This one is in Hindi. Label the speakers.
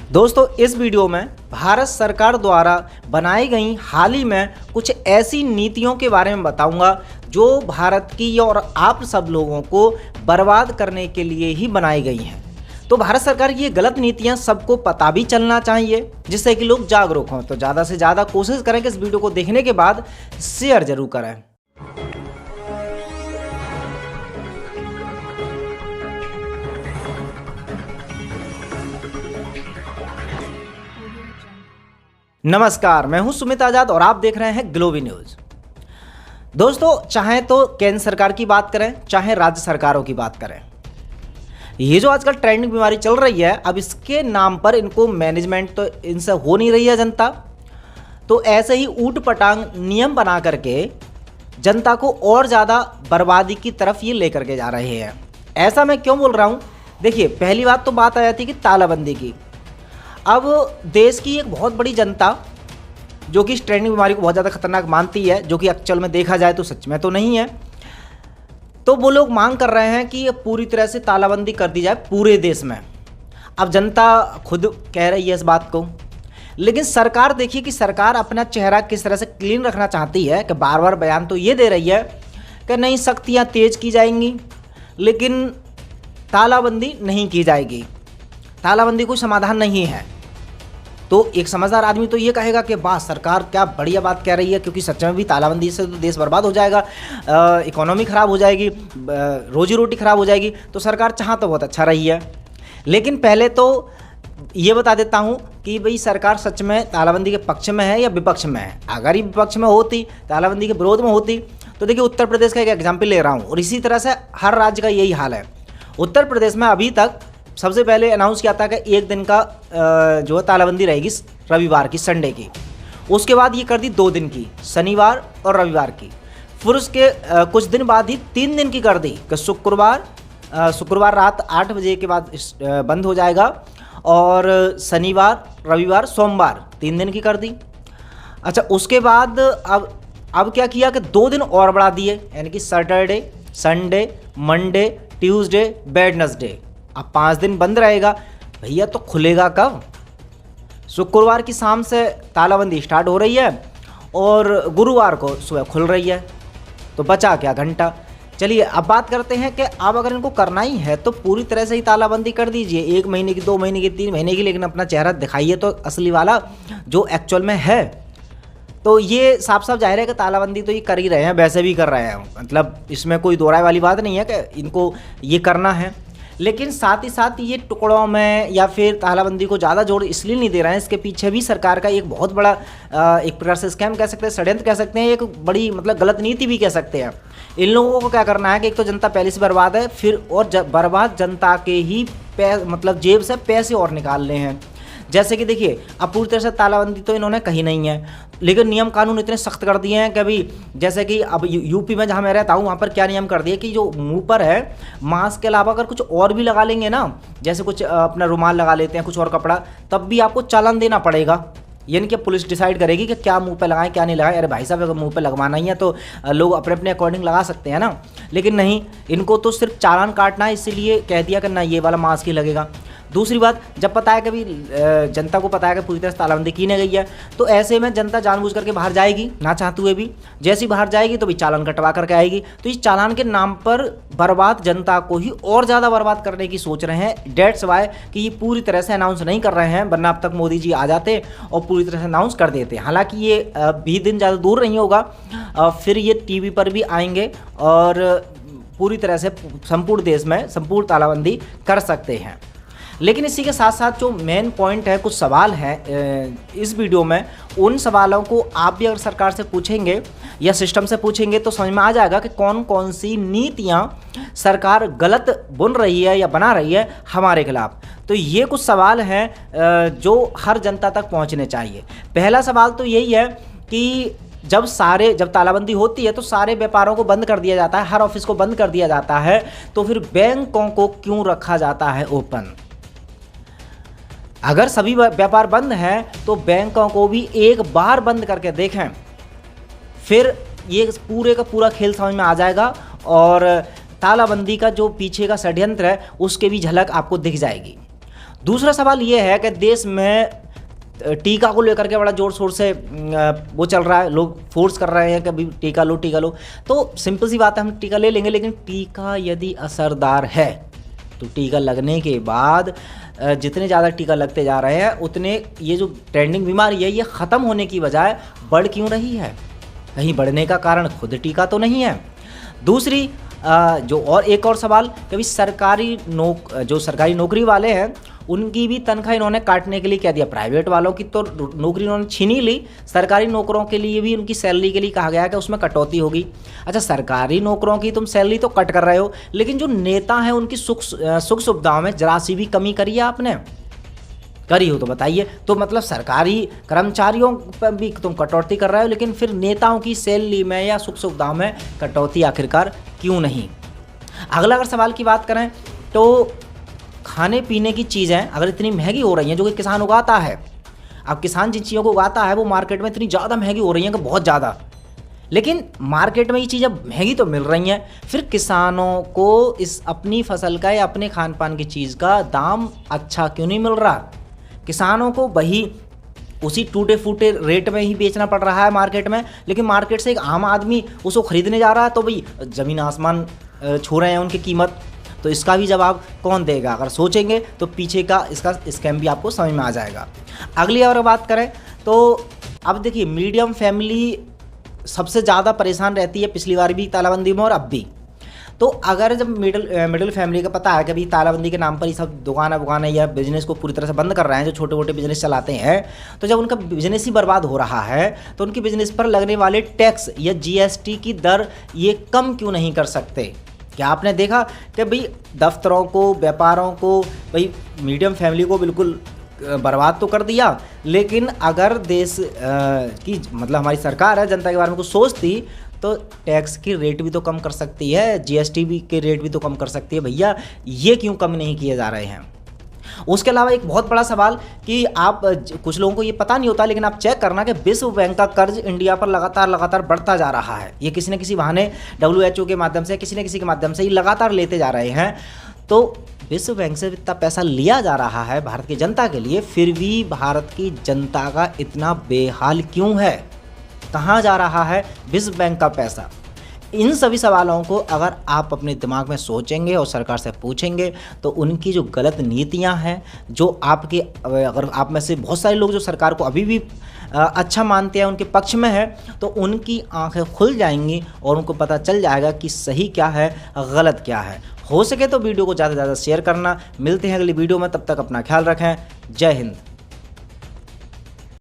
Speaker 1: दोस्तों इस वीडियो में भारत सरकार द्वारा बनाई गई हाल ही में कुछ ऐसी नीतियों के बारे में बताऊंगा जो भारत की और आप सब लोगों को बर्बाद करने के लिए ही बनाई गई हैं। तो भारत सरकार की ये गलत नीतियां सबको पता भी चलना चाहिए जिससे कि लोग जागरूक हों। तो ज़्यादा से ज़्यादा कोशिश करें कि इस वीडियो को देखने के बाद शेयर जरूर करें। नमस्कार, मैं हूं सुमित आजाद और आप देख रहे हैं ग्लोबी न्यूज। दोस्तों, चाहे तो केंद्र सरकार की बात करें चाहे राज्य सरकारों की बात करें, ये जो आजकल ट्रेंडिंग बीमारी चल रही है, अब इसके नाम पर इनको मैनेजमेंट तो इनसे हो नहीं रही है जनता, तो ऐसे ही ऊट पटांग नियम बना करके जनता को और ज़्यादा बर्बादी की तरफ ये लेकर के जा रहे हैं। ऐसा मैं क्यों बोल रहा हूँ? देखिए, पहली बात तो बात आ जाती है कि तालाबंदी की। अब देश की एक बहुत बड़ी जनता जो कि इस ट्रेंडिंग बीमारी को बहुत ज़्यादा खतरनाक मानती है, जो कि एक्चुअल में देखा जाए तो सच में तो नहीं है, तो वो लोग मांग कर रहे हैं कि ये पूरी तरह से तालाबंदी कर दी जाए पूरे देश में। अब जनता खुद कह रही है इस बात को, लेकिन सरकार देखिए कि सरकार अपना चेहरा किस तरह से क्लीन रखना चाहती है कि बार बार बयान तो ये दे रही है कि नहीं, सख्तियाँ तेज की जाएंगी लेकिन तालाबंदी नहीं की जाएगी, तालाबंदी कोई समाधान नहीं है। तो एक समझदार आदमी तो ये कहेगा कि वाह, सरकार क्या बढ़िया बात कह रही है, क्योंकि सच में भी तालाबंदी से तो देश बर्बाद हो जाएगा, इकोनॉमी ख़राब हो जाएगी, रोजी रोटी ख़राब हो जाएगी। तो सरकार चाह तो बहुत अच्छा रही है, लेकिन पहले तो ये बता देता हूँ कि भाई सरकार सच में तालाबंदी के पक्ष में है या विपक्ष में है। अगर ये विपक्ष में होती, तालाबंदी के विरोध में होती, तो देखिए उत्तर प्रदेश का एक एग्जाम्पल ले रहा हूँ और इसी तरह से हर राज्य का यही हाल है। उत्तर प्रदेश में अभी तक सबसे पहले अनाउंस किया था कि एक दिन का जो है तालाबंदी रहेगी, रविवार की, संडे की। उसके बाद ये कर दी 2 दिन की, शनिवार और रविवार की। फिर उसके कुछ दिन बाद ही 3 दिन की कर दी कि शुक्रवार रात 8 बजे के बाद बंद हो जाएगा और शनिवार, रविवार, सोमवार 3 दिन की कर दी। अच्छा, उसके बाद अब क्या किया कि 2 दिन और बढ़ा दिए, यानी कि Saturday, Sunday, Monday, Tuesday, Wednesday. अब 5 दिन बंद रहेगा। भैया तो खुलेगा कब? शुक्रवार की शाम से तालाबंदी स्टार्ट हो रही है और गुरुवार को सुबह खुल रही है, तो बचा क्या घंटा। चलिए अब बात करते हैं कि अब अगर इनको करना ही है तो पूरी तरह से ही तालाबंदी कर दीजिए, 1 महीने की, 2 महीने की, 3 महीने की, लेकिन अपना चेहरा दिखाइए तो असली वाला जो एक्चुअल में है। तो ये साफ साफ जाहिर है कि तालाबंदी तो ये कर ही रहे हैं, वैसे भी कर रहे हैं, मतलब इसमें कोई दो राय वाली बात नहीं है कि इनको ये करना है। लेकिन साथ ही साथ ये टुकड़ों में या फिर तालाबंदी को ज़्यादा जोर इसलिए नहीं दे रहे हैं, इसके पीछे भी सरकार का एक बहुत बड़ा एक प्रकार से स्कैम कह सकते हैं, षड्यंत्र कह सकते हैं, एक बड़ी मतलब गलत नीति भी कह सकते हैं। इन लोगों को क्या करना है कि एक तो जनता पहले से बर्बाद है, फिर और बर्बाद जनता के ही मतलब जेब से पैसे और निकालने हैं। जैसे कि देखिए, अब पूरी तरह से तालाबंदी तो इन्होंने कही नहीं है, लेकिन नियम कानून इतने सख्त कर दिए हैं कि अभी जैसे कि अब यूपी में जहाँ मैं रहता हूँ वहाँ पर क्या नियम कर दिए कि जो मुंह पर है मास्क के अलावा अगर कुछ और भी लगा लेंगे ना, जैसे कुछ अपना रुमाल लगा लेते हैं, कुछ और कपड़ा, तब भी आपको चालान देना पड़ेगा। यानी कि पुलिस डिसाइड करेगी कि क्या मुंह पे लगाएं क्या नहीं लगाएं। अरे भाई साहब, अगर मुंह पे लगवाना ही है तो लोग अपने अपने अकॉर्डिंग लगा सकते हैं ना, लेकिन नहीं, इनको तो सिर्फ चालान काटना है, इसीलिए कह दिया कि ना ये वाला मास्क ही लगेगा। दूसरी बात, जब पता है कि भी जनता को पता है कि पूरी तरह से तालाबंदी की नहीं गई है, तो ऐसे में जनता जानबूझ करके बाहर जाएगी ना चाहते हुए भी। जैसे ही बाहर जाएगी तो भी चालान कटवा करके आएगी। तो इस चालान के नाम पर बर्बाद जनता को ही और ज़्यादा बर्बाद करने की सोच रहे हैं। डेट्स वाई कि ये पूरी तरह से अनाउंस नहीं कर रहे हैं, वरना अब तक मोदी जी आ जाते और पूरी तरह से अनाउंस कर देते। हालांकि ये भी दिन ज़्यादा दूर नहीं होगा, फिर ये टीवी पर भी आएंगे और पूरी तरह से संपूर्ण देश में संपूर्ण तालाबंदी कर सकते हैं। लेकिन इसी के साथ साथ जो मेन पॉइंट है, कुछ सवाल हैं इस वीडियो में, उन सवालों को आप भी अगर सरकार से पूछेंगे या सिस्टम से पूछेंगे तो समझ में आ जाएगा कि कौन कौन सी नीतियां सरकार गलत बुन रही है या बना रही है हमारे खिलाफ। तो ये कुछ सवाल हैं जो हर जनता तक पहुंचने चाहिए। पहला सवाल तो यही है कि जब तालाबंदी होती है तो सारे व्यापारों को बंद कर दिया जाता है, हर ऑफिस को बंद कर दिया जाता है, तो फिर बैंकों को क्यों रखा जाता है ओपन? अगर सभी व्यापार बंद हैं तो बैंकों को भी एक बार बंद करके देखें, फिर ये पूरे का पूरा खेल समझ में आ जाएगा और तालाबंदी का जो पीछे का षड्यंत्र है उसके भी झलक आपको दिख जाएगी। दूसरा सवाल ये है कि देश में टीका को लेकर के बड़ा जोर शोर से वो चल रहा है, लोग फोर्स कर रहे हैं कि अभी टीका लो टीका लो। तो सिंपल सी बात है, हम टीका ले लेंगे, लेकिन टीका यदि असरदार है तो टीका लगने के बाद जितने ज़्यादा टीका लगते जा रहे हैं उतने ये जो ट्रेंडिंग बीमारी है ये ख़त्म होने की बजाय बढ़ क्यों रही है? कहीं बढ़ने का कारण खुद टीका तो नहीं है। दूसरी जो और एक और सवाल, कभी जो सरकारी नौकरी वाले हैं उनकी भी तनख्वाह इन्होंने काटने के लिए कह दिया। प्राइवेट वालों की तो नौकरी इन्होंने छीन ही ली, सरकारी नौकरों के लिए भी उनकी सैलरी के लिए कहा गया है कि उसमें कटौती होगी। अच्छा, सरकारी नौकरों की तुम सैलरी तो कट कर रहे हो, लेकिन जो नेता हैं उनकी सुख सुविधाओं में जरा सी भी कमी करी है आपने? करी हो तो बताइए। तो मतलब सरकारी कर्मचारियों पर भी तुम कटौती कर रहे हो, लेकिन फिर नेताओं की सैलरी में या सुख सुविधाओं में कटौती आखिरकार क्यों नहीं? अगला अगर सवाल की बात करें तो खाने पीने की चीज़ें अगर इतनी महंगी हो रही हैं जो कि किसान उगाता है, अब किसान जिन चीज़ों को उगाता है वो मार्केट में इतनी ज़्यादा महंगी हो रही हैं कि बहुत ज़्यादा, लेकिन मार्केट में ये चीज़ें महंगी तो मिल रही हैं, फिर किसानों को इस अपनी फसल का या अपने खान पान की चीज़ का दाम अच्छा क्यों नहीं मिल रहा? किसानों को वही उसी टूटे फूटे रेट में ही बेचना पड़ रहा है मार्केट में, लेकिन मार्केट से एक आम आदमी उसको ख़रीदने जा रहा है तो भाई ज़मीन आसमान छू रहे हैं उनकी कीमत। तो इसका भी जवाब कौन देगा? अगर सोचेंगे तो पीछे का इसका स्कैम भी आपको समझ में आ जाएगा। अगली अगर बात करें तो अब देखिए, मीडियम फैमिली सबसे ज़्यादा परेशान रहती है, पिछली बार भी तालाबंदी में और अब भी। तो अगर जब मिडिल फैमिली का पता है कि अभी तालाबंदी के नाम पर ही सब दुकानें या बिजनेस को पूरी तरह से बंद कर रहे हैं, जो छोटे मोटे बिजनेस चलाते हैं, तो जब उनका बिजनेस ही बर्बाद हो रहा है तो उनकी बिजनेस पर लगने वाले टैक्स या जीएसटी की दर ये कम क्यों नहीं कर सकते? क्या आपने देखा कि भाई दफ्तरों को, व्यापारों को, भाई मीडियम फैमिली को बिल्कुल बर्बाद तो कर दिया, लेकिन अगर देश की मतलब हमारी सरकार है जनता के बारे में कुछ सोचती तो टैक्स की रेट भी तो कम कर सकती है, जीएसटी भी के रेट भी तो कम कर सकती है। भैया ये क्यों कम नहीं किए जा रहे हैं? उसके अलावा एक बहुत बड़ा सवाल कि आप कुछ लोगों को ये पता नहीं होता, लेकिन आप चेक करना कि विश्व बैंक का कर्ज इंडिया पर लगातार बढ़ता जा रहा है। ये किसी न किसी बहाने WHO के माध्यम से, किसी न किसी के माध्यम से ये लगातार लेते जा रहे हैं। तो विश्व बैंक से इतना पैसा लिया जा रहा है भारत की जनता के लिए, फिर भी भारत की जनता का इतना बेहाल क्यों है? कहाँ जा रहा है विश्व बैंक का पैसा? इन सभी सवालों को अगर आप अपने दिमाग में सोचेंगे और सरकार से पूछेंगे तो उनकी जो गलत नीतियां हैं, जो आपके, अगर आप में से बहुत सारे लोग जो सरकार को अभी भी अच्छा मानते हैं, उनके पक्ष में है, तो उनकी आंखें खुल जाएंगी और उनको पता चल जाएगा कि सही क्या है, गलत क्या है। हो सके तो वीडियो को ज़्यादा से ज़्यादा शेयर करना। मिलते हैं अगली वीडियो में, तब तक अपना ख्याल रखें। जय हिंद।